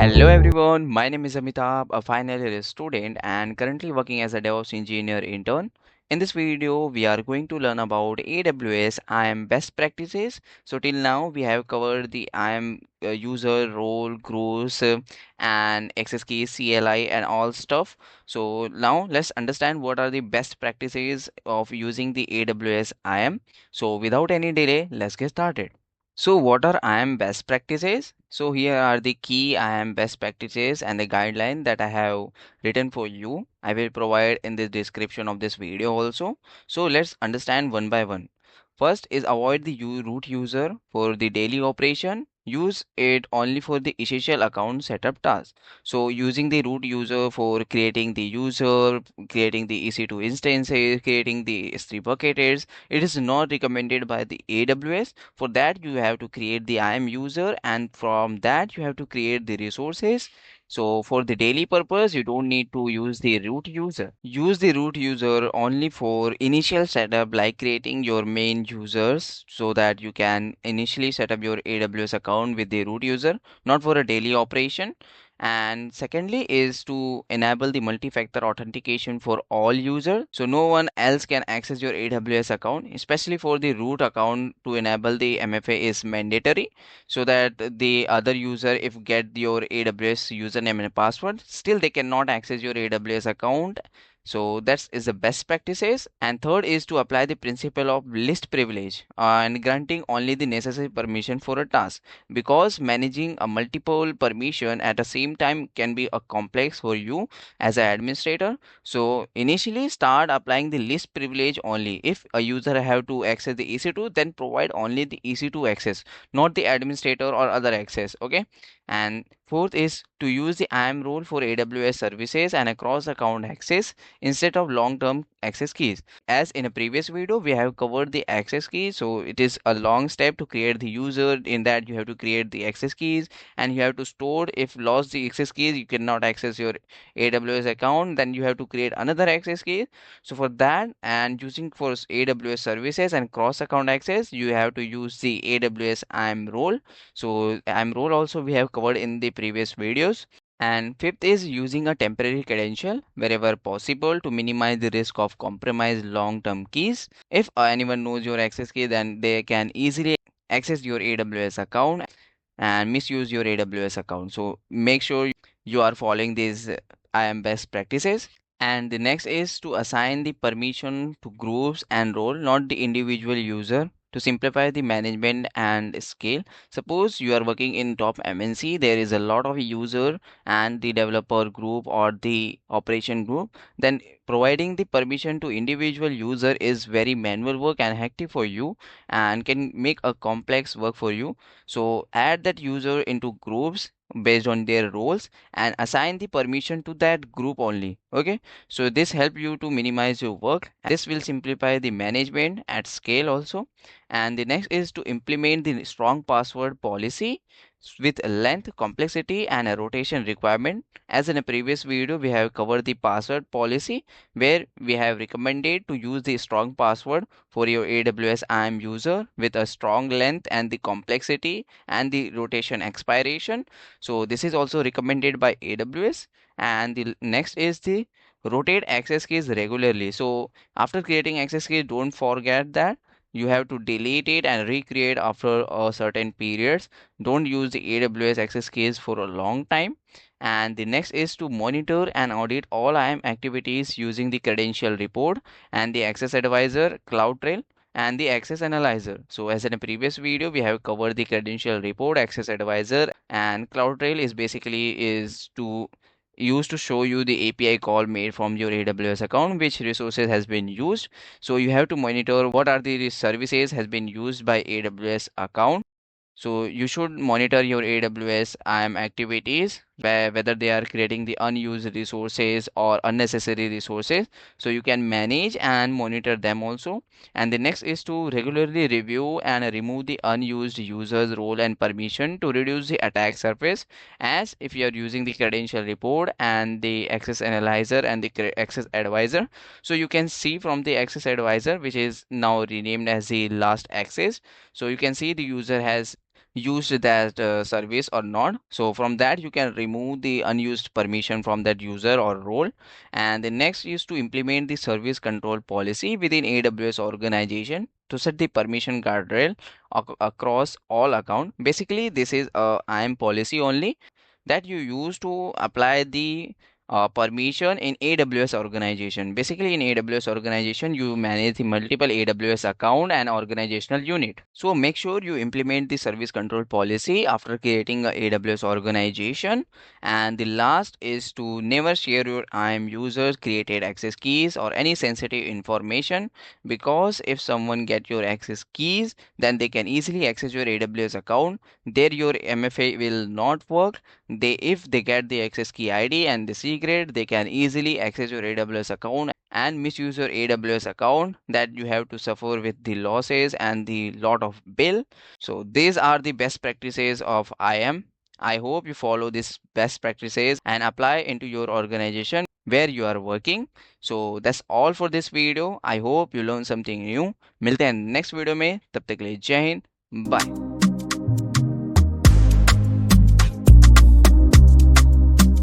Hello everyone, my name is Amitabh, a final year student and currently working as a DevOps engineer intern. In this video, we are going to learn about AWS IAM Best Practices. So till now, we have covered the IAM user role, groups, and access keys, CLI, and all stuff. So now let's understand what are the best practices of using the AWS IAM. So without any delay, let's get started. So what are IAM best practices? So here are the key IAM best practices and the guideline that I have written for you. I will provide in the description of this video also. So let's understand one by one. First is avoid the root user for the daily operation. Use it only for the essential account setup task. So using the root user for creating the user, creating the EC2 instances, creating the S3 buckets, it is not recommended by the AWS. For that, you have to create the IAM user, and from that, you have to create the resources. So for the daily purpose, you don't need to use the root user. Use the root user only for initial setup, like creating your main users so that you can initially set up your AWS account with the root user, not for a daily operation. And secondly is to enable the multi-factor authentication for all users, so no one else can access your AWS account. Especially for the root account, to enable the MFA is mandatory, so that the other user, if get your AWS username and password, still they cannot access your AWS account. So that is the best practices. And third is to apply the principle of least privilege and granting only the necessary permission for a task, because managing a multiple permission at the same time can be a complex for you as an administrator. So initially start applying the least privilege only. If a user have to access the EC2, then provide only the EC2 access, not the administrator or other access. Okay. And fourth is to use the IAM role for AWS services and across account access instead of long-term access keys. As in a previous video, we have covered the access keys. So it is a long step to create the user. In that, you have to create the access keys and you have to store. If lost the access keys, you cannot access your AWS account, then you have to create another access key. So for that, and using for AWS services and cross account access, you have to use the AWS IAM role. So IAM role also we have covered in the previous videos. And fifth is using a temporary credential wherever possible to minimize the risk of compromised long-term keys. If anyone knows your access key, then they can easily access your AWS account and misuse your AWS account. So make sure you are following these IAM best practices. And the next is to assign the permission to groups and role, not the individual user, to simplify the management and scale. Suppose you are working in top MNC, there is a lot of user and the developer group or the operation group, then providing the permission to individual user is very manual work and hectic for you and can make a complex work for you. So add that user into groups based on their roles and assign the permission to that group only. Okay, so this help you to minimize your work. This will simplify the management at scale also. And the next is to implement the strong password policy with length, complexity, and a rotation requirement. As in a previous video, we have covered the password policy where we have recommended to use the strong password for your AWS IAM user with a strong length and the complexity and the rotation expiration. So this is also recommended by AWS. And the next is the rotate access keys regularly. So after creating access keys, don't forget that you have to delete it and recreate after a certain periods. Don't use the AWS access keys for a long time. And the next is to monitor and audit all IAM activities using the credential report and the access advisor, CloudTrail, and the access analyzer. So as in a previous video, we have covered the credential report, access advisor, and CloudTrail is basically is to used to show you the API call made from your AWS account, which resources has been used. So you have to monitor what are the services has been used by AWS account. So you should monitor your AWS IAM activities, whether they are creating the unused resources or unnecessary resources. So you can manage and monitor them also. And the next is to regularly review and remove the unused users role and permission to reduce the attack surface. As if you are using the credential report and the access analyzer and the access advisor, so you can see from the access advisor, which is now renamed as the last access. So you can see the user has used that service or not. So from that you can remove the unused permission from that user or role. And the next is to implement the service control policy within AWS organization to set the permission guardrail across all account. Basically this is a IAM policy only that you use to apply the permission in AWS organization. Basically, in AWS organization, you manage the multiple AWS account and organizational unit. So make sure you implement the service control policy after creating a AWS organization. And the last is to never share your IAM users created access keys or any sensitive information, because if someone get your access keys, then they can easily access your AWS account. There your MFA will not work. If they get the access key ID and the secret, they can easily access your AWS account and misuse your AWS account, that you have to suffer with the losses and the lot of bill. So these are the best practices of IAM. I hope you follow these best practices and apply into your organization where you are working. So that's all for this video. I hope you learned something new. मिलते हैं next video में, तब तक के लिए जय Hind, bye.